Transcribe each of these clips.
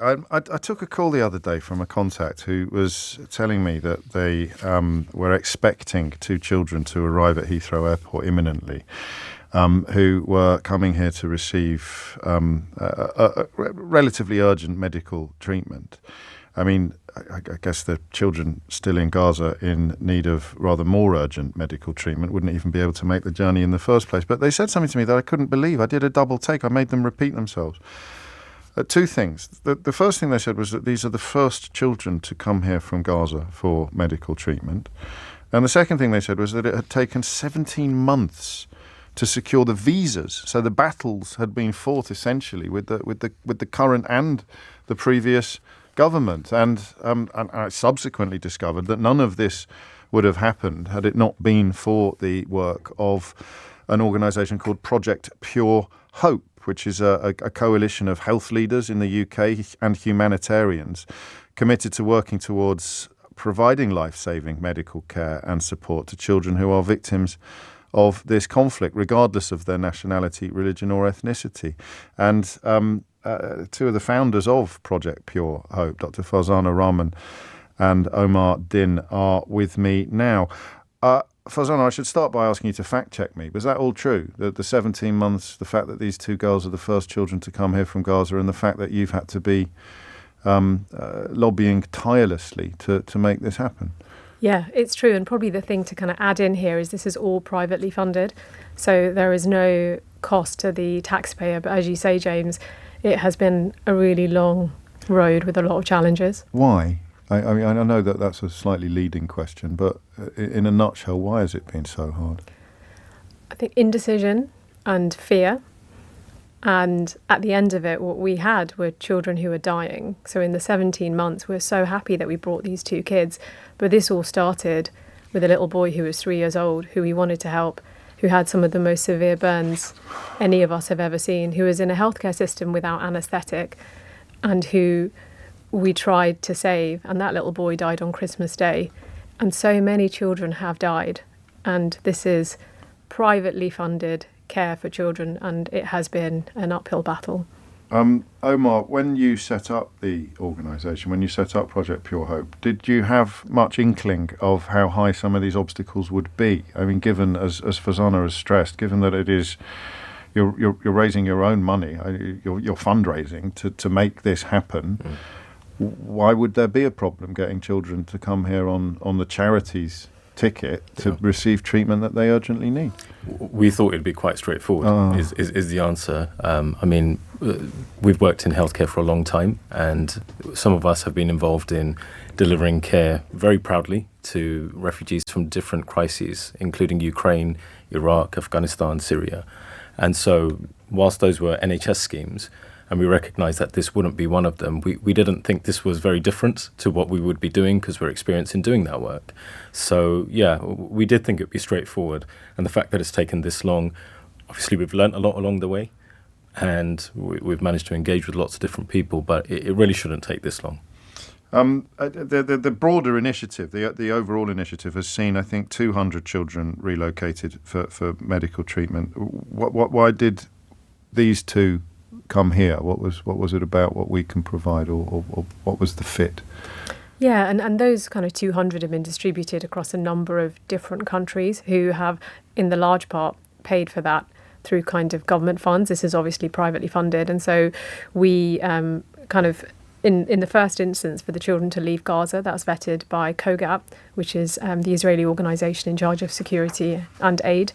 I took a call the other day from a contact who was telling me that they were expecting 2 children to arrive at Heathrow Airport imminently, who were coming here to receive a relatively urgent medical treatment. I mean, I guess the children still in Gaza in need of rather more urgent medical treatment wouldn't even be able to make the journey in the first place. But they said something to me that I couldn't believe. I did a double take. I made them repeat themselves. 2 things. The first thing they said was that these are the first children to come here from Gaza for medical treatment. And the second thing they said was that it had taken 17 months to secure the visas. So the battles had been fought essentially with the current and the previous government. And I subsequently discovered that none of this would have happened had it not been for the work of an organisation called Project Pure Hope, which is a coalition of health leaders in the UK and humanitarians committed to working towards providing life-saving medical care and support to children who are victims of this conflict, regardless of their nationality, religion or ethnicity. And 2 of the founders of Project Pure Hope, Dr. Farzana Rahman and Omar Din, are with me now. Farzana, I should start by asking you to fact-check me. Was that all true? The 17 months, the fact that these 2 girls are the first children to come here from Gaza, and the fact that you've had to be lobbying tirelessly to make this happen? Yeah, it's true. And probably the thing to kind of add in here is this is all privately funded. So there is no cost to the taxpayer. But as you say, James, it has been a really long road with a lot of challenges. Why? I mean, I know that that's a slightly leading question, but in a nutshell, why has it been so hard? I think indecision and fear. And at the end of it, what we had were children who were dying. So in the 17 months, we're so happy that we brought these 2 kids. But this all started with a little boy who was 3 years old, who we wanted to help, who had some of the most severe burns any of us have ever seen, who was in a healthcare system without anaesthetic, and who we tried to save. And that little boy died on Christmas Day. And so many children have died. And this is privately funded care for children, and it has been an uphill battle. Omar, when you set up the organisation, when you set up Project Pure Hope, did you have much inkling of how high some of these obstacles would be? I mean, given, as Farzana has stressed, given that it is you're raising your own money, you're fundraising to make this happen. Why would there be a problem getting children to come here on the charities ticket to receive treatment that they urgently need? We thought it'd be quite straightforward, is the answer. I mean, we've worked in healthcare for a long time, and some of us have been involved in delivering care very proudly to refugees from different crises, including Ukraine, Iraq, Afghanistan, Syria. And so whilst those were NHS schemes, and we recognised that this wouldn't be one of them, we didn't think this was very different to what we would be doing because we're experienced in doing that work. So, yeah, we did think it would be straightforward. And the fact that it's taken this long, obviously we've learnt a lot along the way, and we've managed to engage with lots of different people, but it really shouldn't take this long. The broader initiative, the overall initiative, has seen, I think, 200 children relocated for medical treatment. Why did these 2 come here? What was it about what we can provide, or what was the fit? Yeah, and those kind of 200 have been distributed across a number of different countries who have, in the large part, paid for that through kind of government funds. This is obviously privately funded. And so we kind of, in the first instance, for the children to leave Gaza, that's vetted by COGAP, which is the Israeli organisation in charge of security and aid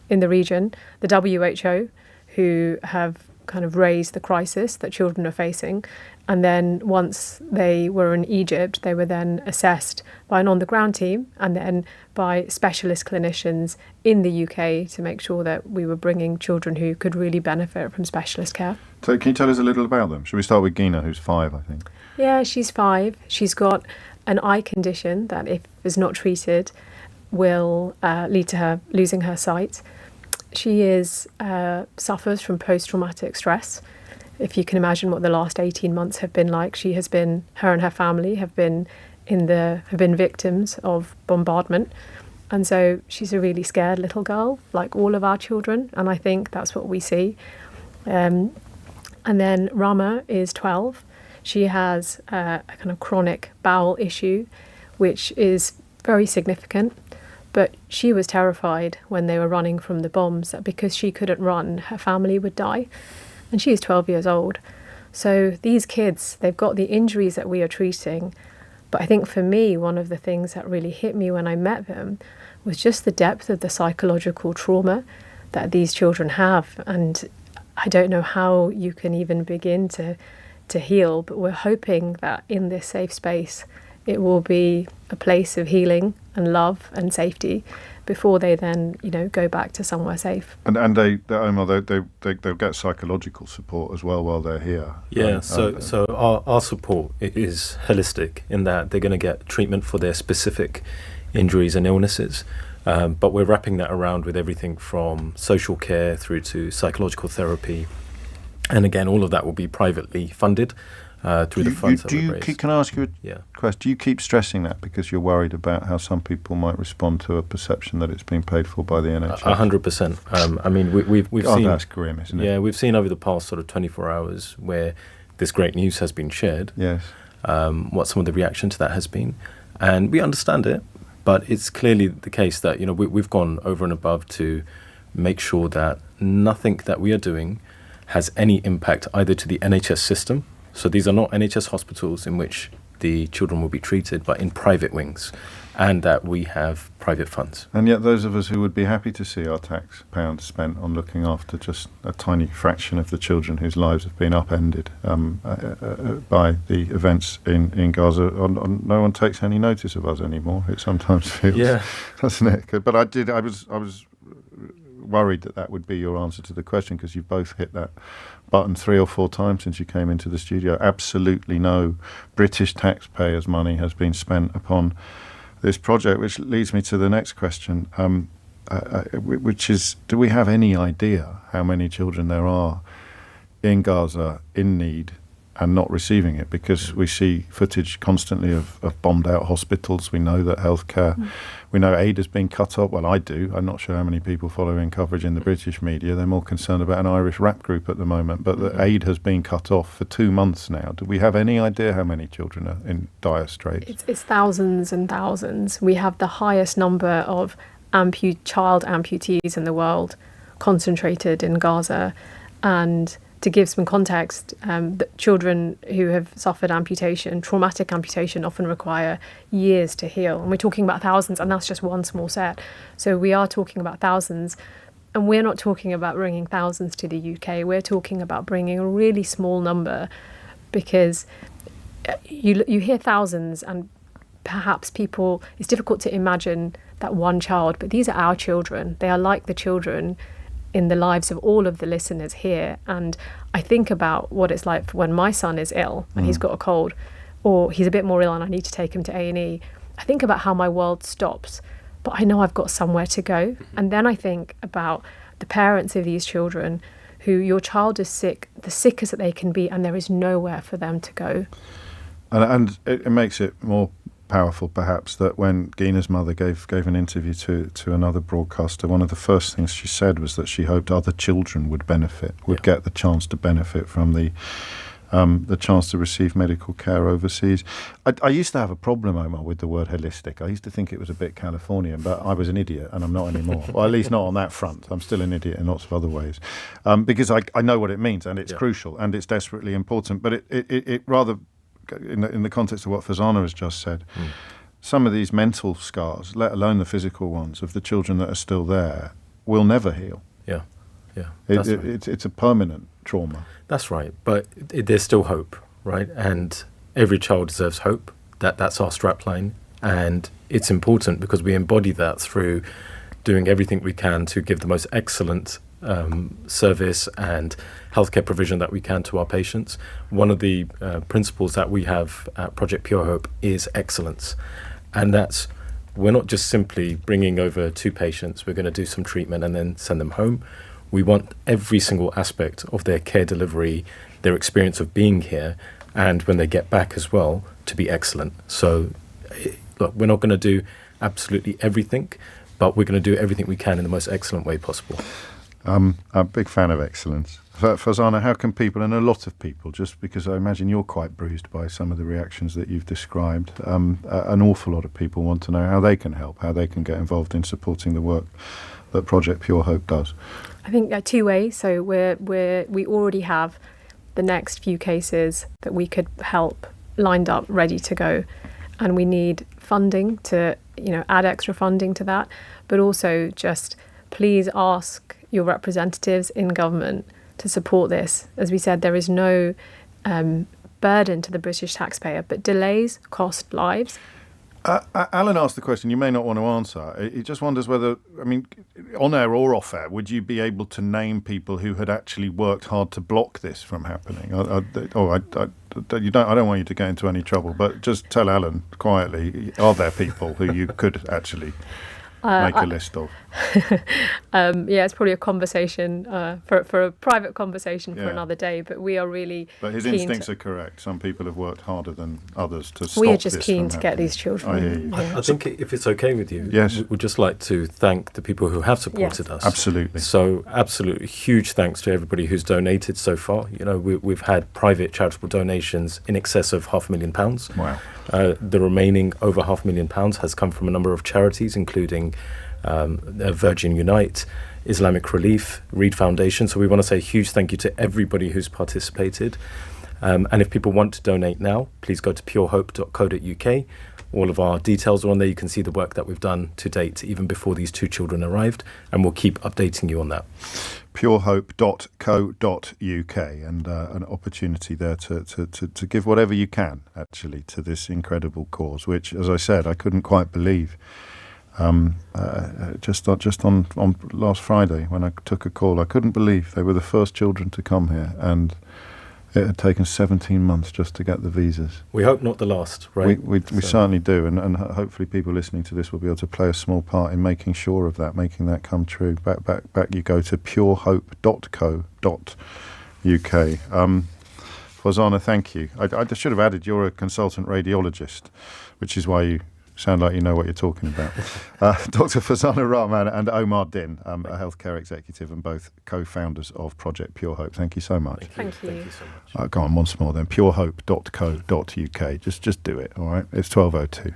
in the region, the WHO, who have kind of raised the crisis that children are facing. And then once they were in Egypt, they were then assessed by an on-the-ground team and then by specialist clinicians in the UK to make sure that we were bringing children who could really benefit from specialist care. So can you tell us a little about them? Should we start with Gina, who's 5, I think? Yeah, she's 5. She's got an eye condition that, if is not treated, will lead to her losing her sight. She suffers from post-traumatic stress. If you can imagine what the last 18 months have been like, her and her family have been victims of bombardment. And so she's a really scared little girl, like all of our children. And I think that's what we see. And then Rama is 12. She has a kind of chronic bowel issue, which is very significant. But she was terrified when they were running from the bombs that because she couldn't run, her family would die. And she is 12 years old. So these kids, they've got the injuries that we are treating. But I think for me, one of the things that really hit me when I met them was just the depth of the psychological trauma that these children have. And I don't know how you can even begin to heal, but we're hoping that in this safe space, it will be a place of healing and love and safety before they then, go back to somewhere safe. And they'll get psychological support as well while they're here. Yeah, so our support is holistic in that they're going to get treatment for their specific injuries and illnesses. But we're wrapping that around with everything from social care through to psychological therapy. And again, all of that will be privately funded through the funds that we raise. Can I ask you a question? Do you keep stressing that because you're worried about how some people might respond to a perception that it's being paid for by the NHS? 100%. I mean, we've seen... that's grim, isn't it? Yeah, we've seen over the past sort of 24 hours where this great news has been shared. Yes. What some of the reaction to that has been. And we understand it, but it's clearly the case that, we've gone over and above to make sure that nothing that we are doing has any impact either to the NHS system. So these are not NHS hospitals in which the children will be treated, but in private wings, and that we have private funds. And yet those of us who would be happy to see our tax pounds spent on looking after just a tiny fraction of the children whose lives have been upended by the events in Gaza, no one takes any notice of us anymore. It sometimes feels, doesn't it? But I was worried that would be your answer to the question, because you've both hit that button 3 or 4 times since you came into the studio. Absolutely no British taxpayers' money has been spent upon this project, which leads me to the next question, which is, do we have any idea how many children there are in Gaza in need and not receiving it? Because we see footage constantly of bombed out hospitals. We know that healthcare, we know aid has been cut off. Well, I do. I'm not sure how many people following coverage in the British media. They're more concerned about an Irish rap group at the moment. But the aid has been cut off for 2 months now. Do we have any idea how many children are in dire straits? It's thousands and thousands. We have the highest number of child amputees in the world concentrated in Gaza. And to give some context, children who have suffered amputation, traumatic amputation, often require years to heal. And we're talking about thousands, and that's just one small set. So we are talking about thousands. And we're not talking about bringing thousands to the UK. We're talking about bringing a really small number, because you hear thousands, and perhaps it's difficult to imagine that one child, but these are our children. They are like the children in the lives of all of the listeners here. And I think about what it's like when my son is ill and he's got a cold, or he's a bit more ill and I need to take him to A&E. I think about how my world stops, but I know I've got somewhere to go. And then I think about the parents of these children who, your child is sick, the sickest that they can be, and there is nowhere for them to go. And it makes it more powerful, perhaps, that when Gina's mother gave an interview to another broadcaster, one of the first things she said was that she hoped other children would get the chance to benefit from the chance to receive medical care overseas. I used to have a problem, Omar, with the word holistic. I used to think it was a bit Californian, but I was an idiot, and I'm not anymore. Well, at least not on that front. I'm still an idiot in lots of other ways, because I know what it means, and it's crucial, and it's desperately important. But it rather, in the context of what Farzana has just said, some of these mental scars, let alone the physical ones, of the children that are still there, will never heal. Yeah. It's a permanent trauma. That's right, but there's still hope, right? And every child deserves hope. That's our strapline, and it's important because we embody that through doing everything we can to give the most excellent service and healthcare provision that we can to our patients. One of the principles that we have at Project Pure Hope is excellence, and that's, we're not just simply bringing over 2 patients, we're going to do some treatment and then send them home. We want every single aspect of their care delivery, their experience of being here, and when they get back as well, to be excellent. So look, we're not going to do absolutely everything, but we're going to do everything we can in the most excellent way possible. I'm a big fan of excellence. Farzana, how can people, and a lot of people, just because I imagine you're quite bruised by some of the reactions that you've described, an awful lot of people want to know how they can help, how they can get involved in supporting the work that Project Pure Hope does. I think two ways. So we already have the next few cases that we could help lined up, ready to go, and we need funding to add extra funding to that. But also, just please ask your representatives in government to support this. As we said, there is no burden to the British taxpayer, but delays cost lives. Alan asked the question you may not want to answer. He just wonders whether, on air or off air, would you be able to name people who had actually worked hard to block this from happening? I don't want you to get into any trouble, but just tell Alan quietly, are there people who you could actually make a list of? It's probably a conversation for a private conversation for another day. But we are really. But his instincts are correct. Some people have worked harder than others to stop. We are just this keen from to happening. get these children. I think if it's okay with you, yes, we'd just like to thank the people who have supported us. Absolutely. So absolutely huge thanks to everybody who's donated so far. We've had private charitable donations in excess of £500,000. Wow. The remaining over £500,000 has come from a number of charities, including Virgin Unite, Islamic Relief, Reed Foundation. So we want to say a huge thank you to everybody who's participated. And if people want to donate now, please go to purehope.co.uk. All of our details are on there. You can see the work that we've done to date, even before these two children arrived, and we'll keep updating you on that. purehope.co.uk, and an opportunity there to give whatever you can, actually, to this incredible cause, which, as I said, I couldn't quite believe. Just on last Friday, when I took a call, I couldn't believe they were the first children to come here, and it had taken 17 months just to get the visas. We hope not the last, right? We certainly do, and hopefully people listening to this will be able to play a small part in making sure of that, making that come true. Back you go to purehope.co.uk. Farzana, thank you. I should have added you're a consultant radiologist, which is why you sound like you know what you're talking about. Dr. Farzana Rahman and Omar Din, a healthcare executive and both co-founders of Project Pure Hope. Thank you so much. Thank you so much. Go on, once more then. purehope.co.uk. Just do it, all right? It's 12:02.